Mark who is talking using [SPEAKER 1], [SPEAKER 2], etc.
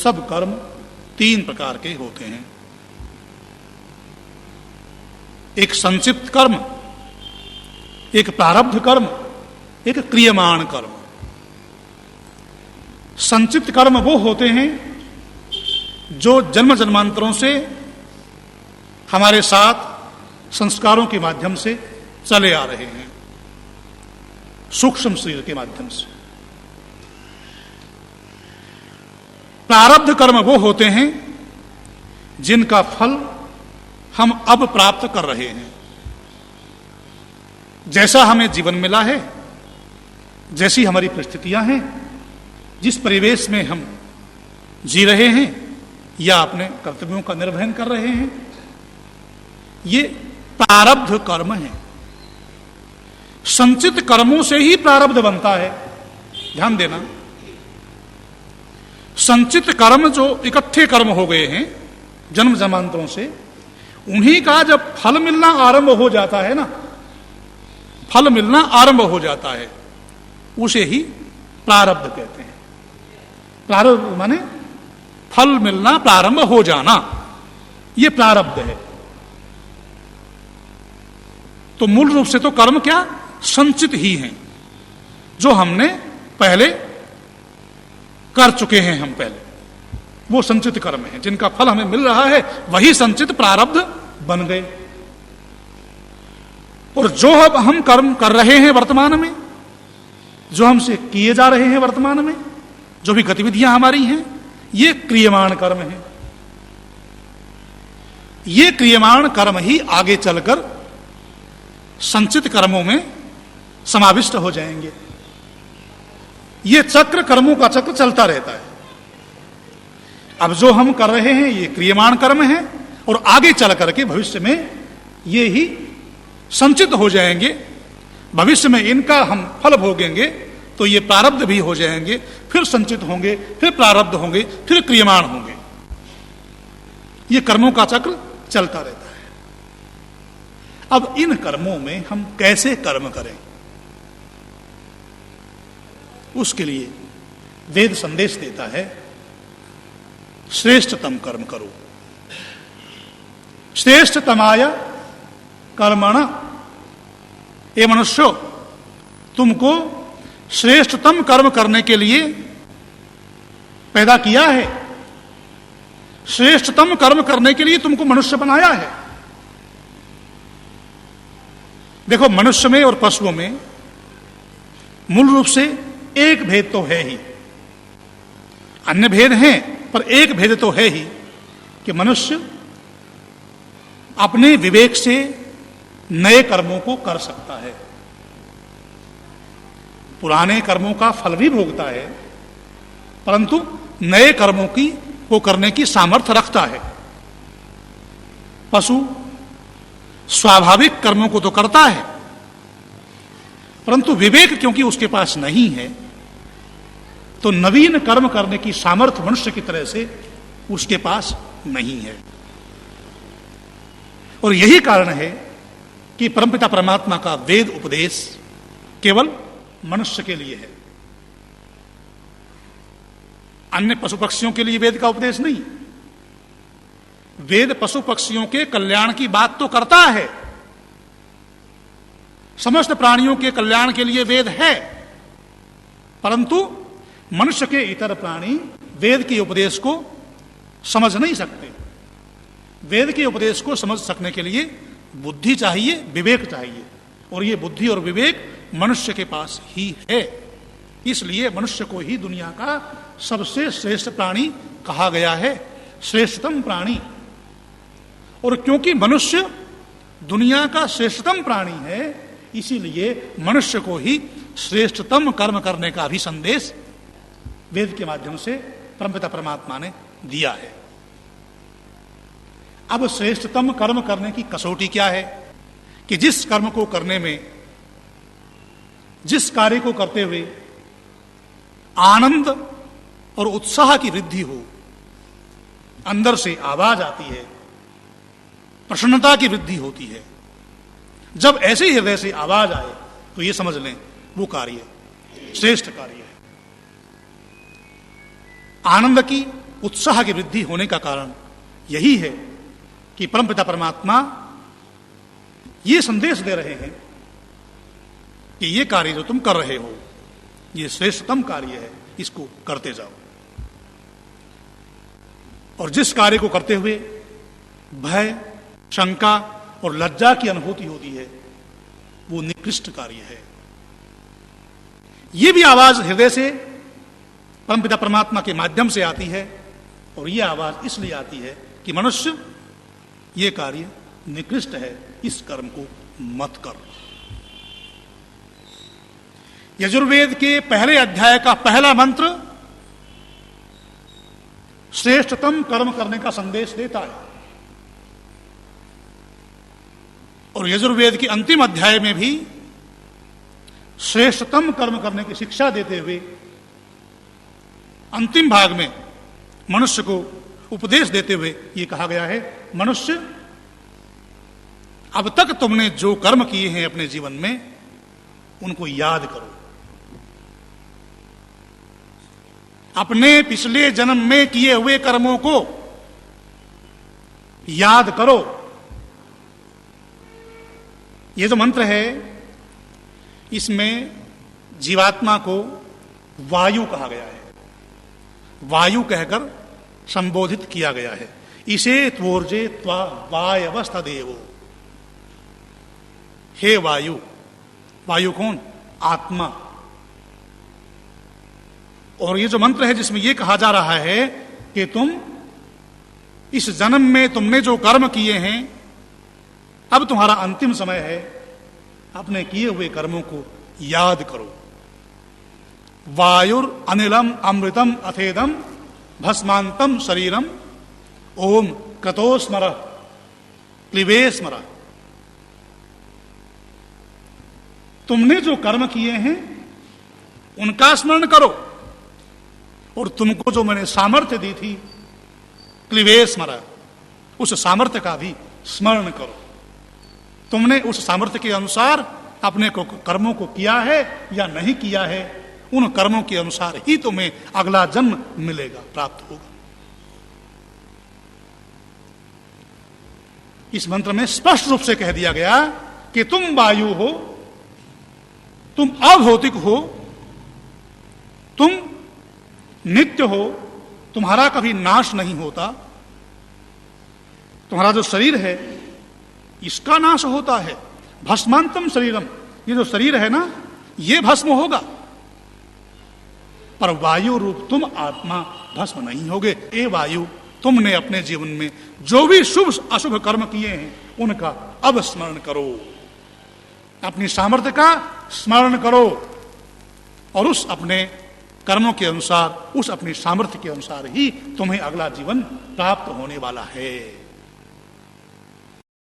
[SPEAKER 1] सब कर्म तीन प्रकार के होते हैं। एक संचित कर्म, एक प्रारब्ध कर्म, एक क्रियमाण कर्म। संचित कर्म वो होते हैं जो जन्म जन्मांतरों से हमारे साथ संस्कारों के माध्यम से चले आ रहे हैं, सूक्ष्म शरीर के माध्यम से। प्रारब्ध कर्म वो होते हैं जिनका फल हम अब प्राप्त कर रहे हैं। जैसा हमें जीवन मिला है, जैसी हमारी परिस्थितियां हैं, जिस परिवेश में हम जी रहे हैं या अपने कर्तव्यों का निर्वहन कर रहे हैं, ये प्रारब्ध कर्म है। संचित कर्मों से ही प्रारब्ध बनता है, ध्यान देना। संचित कर्म जो इकट्ठे कर्म हो गए हैं जन्म जन्मांतरों से, उन्हीं का जब फल मिलना आरंभ हो जाता है ना, फल मिलना आरंभ हो जाता है, उसे ही प्रारब्ध कहते हैं। प्रारब्ध माने फल मिलना, प्रारंभ हो जाना, यह प्रारब्ध है। तो मूल रूप से तो कर्म क्या, संचित ही हैं, जो हमने पहले कर चुके हैं। हम पहले वो संचित कर्म हैं, जिनका फल हमें मिल रहा है, वही संचित प्रारब्ध बन गए। और जो अब हम कर्म कर रहे हैं वर्तमान में, जो हमसे किए जा रहे हैं वर्तमान में, जो भी गतिविधियां हमारी हैं, ये क्रियमाण कर्म है। ये क्रियमाण कर्म ही आगे चलकर संचित कर्मों में समाविष्ट हो जाएंगे। ये चक्र, कर्मों का चक्र चलता रहता है। अब जो हम कर रहे हैं ये क्रियमाण कर्म है, और आगे चल करके भविष्य में ये ही संचित हो जाएंगे। भविष्य में इनका हम फल भोगेंगे तो ये प्रारब्ध भी हो जाएंगे, फिर संचित होंगे, फिर प्रारब्ध होंगे, फिर क्रियमाण होंगे। ये कर्मों का चक्र चलता रहता है। अब इन कर्मों में हम कैसे कर्म करें, उसके लिए वेद संदेश देता है, श्रेष्ठतम कर्म करो। श्रेष्ठतमाय कर्मण, ये मनुष्यो, तुमको श्रेष्ठतम कर्म करने के लिए पैदा किया है। श्रेष्ठतम कर्म करने के लिए तुमको मनुष्य बनाया है। देखो, मनुष्य में और पशुओं में मूल रूप से एक भेद तो है ही, अन्य भेद हैं, पर एक भेद तो है ही कि मनुष्य अपने विवेक से नए कर्मों को कर सकता है। पुराने कर्मों का फल भी भोगता है, परंतु नए कर्मों को करने की सामर्थ्य रखता है। पशु स्वाभाविक कर्मों को तो करता है, परंतु विवेक क्योंकि उसके पास नहीं है, तो नवीन कर्म करने की सामर्थ्य मनुष्य की तरह से उसके पास नहीं है। और यही कारण है कि परमपिता परमात्मा का वेद उपदेश केवल मनुष्य के लिए है, अन्य पशु पक्षियों के लिए वेद का उपदेश नहीं। वेद पशु पक्षियों के कल्याण की बात तो करता है, समस्त प्राणियों के कल्याण के लिए वेद है, परंतु मनुष्य के इतर प्राणी वेद के उपदेश को समझ नहीं सकते। वेद के उपदेश को समझ सकने के लिए बुद्धि चाहिए, विवेक चाहिए, और ये बुद्धि और विवेक मनुष्य के पास ही है। इसलिए मनुष्य को ही दुनिया का सबसे श्रेष्ठ प्राणी कहा गया है, श्रेष्ठतम प्राणी। और क्योंकि मनुष्य दुनिया का श्रेष्ठतम प्राणी है, इसीलिए मनुष्य को ही श्रेष्ठतम कर्म करने का भी संदेश वेद के माध्यम से परमपिता परमात्मा ने दिया है। अब श्रेष्ठतम कर्म करने की कसौटी क्या है कि जिस कर्म को करने में, जिस कार्य को करते हुए आनंद और उत्साह की वृद्धि हो, अंदर से आवाज आती है, प्रसन्नता की वृद्धि होती है। जब ऐसे ही हृदय से आवाज आए तो ये समझ लें वो कार्य श्रेष्ठ कार्य है। आनंद की उत्साह की वृद्धि होने का कारण यही है कि परमपिता परमात्मा ये संदेश दे रहे हैं कि ये कार्य जो तुम कर रहे हो ये श्रेष्ठतम कार्य है, इसको करते जाओ। और जिस कार्य को करते हुए भय, शंका और लज्जा की अनुभूति होती है वो निकृष्ट कार्य है। ये भी आवाज हृदय से परमपिता परमात्मा के माध्यम से आती है, और ये आवाज इसलिए आती है कि मनुष्य ये कार्य निकृष्ट है, इस कर्म को मत कर। यजुर्वेद के पहले अध्याय का पहला मंत्र श्रेष्ठतम कर्म करने का संदेश देता है, और यजुर्वेद के अंतिम अध्याय में भी श्रेष्ठतम कर्म करने की शिक्षा देते हुए अंतिम भाग में मनुष्य को उपदेश देते हुए ये कहा गया है, मनुष्य अब तक तुमने जो कर्म किए हैं अपने जीवन में उनको याद करो। अपने पिछले जन्म में किए हुए कर्मों को याद करो। ये जो मंत्र है इसमें जीवात्मा को वायु कहा गया है, वायु कहकर संबोधित किया गया है। इसे त्वोर्जे त्वा वायवस्था देवो। हे वायु, वायु कौन? आत्मा। और ये जो मंत्र है जिसमें ये कहा जा रहा है कि तुम इस जन्म में तुमने जो कर्म किए हैं अब तुम्हारा अंतिम समय है, अपने किए हुए कर्मों को याद करो। वायुर अनिलम अमृतम अथेदम भस्मांतम शरीरम ओम क्रतो स्मर क्लिवे स्मर। तुमने जो कर्म किए हैं उनका स्मरण करो, और तुमको जो मैंने सामर्थ्य दी थी क्लिवे स्मर, उस सामर्थ्य का भी स्मरण करो। तुमने उस सामर्थ्य के अनुसार अपने को कर्मों को किया है या नहीं किया है, उन कर्मों के अनुसार ही तुम्हें अगला जन्म मिलेगा, प्राप्त होगा। इस मंत्र में स्पष्ट रूप से कह दिया गया कि तुम वायु हो, तुम अभौतिक हो, तुम नित्य हो, तुम्हारा कभी नाश नहीं होता। तुम्हारा जो शरीर है इसका नाश होता है। भस्मांतम शरीरम, ये जो शरीर है ना ये भस्म होगा, पर वायु रूप तुम आत्मा भस्म नहीं होगे। ए वायु, तुमने अपने जीवन में जो भी शुभ अशुभ कर्म किए हैं उनका अब स्मरण करो, अपनी सामर्थ्य का स्मरण करो, और उस अपने कर्मों के अनुसार, उस अपनी सामर्थ्य के अनुसार ही तुम्हें अगला जीवन प्राप्त होने वाला है।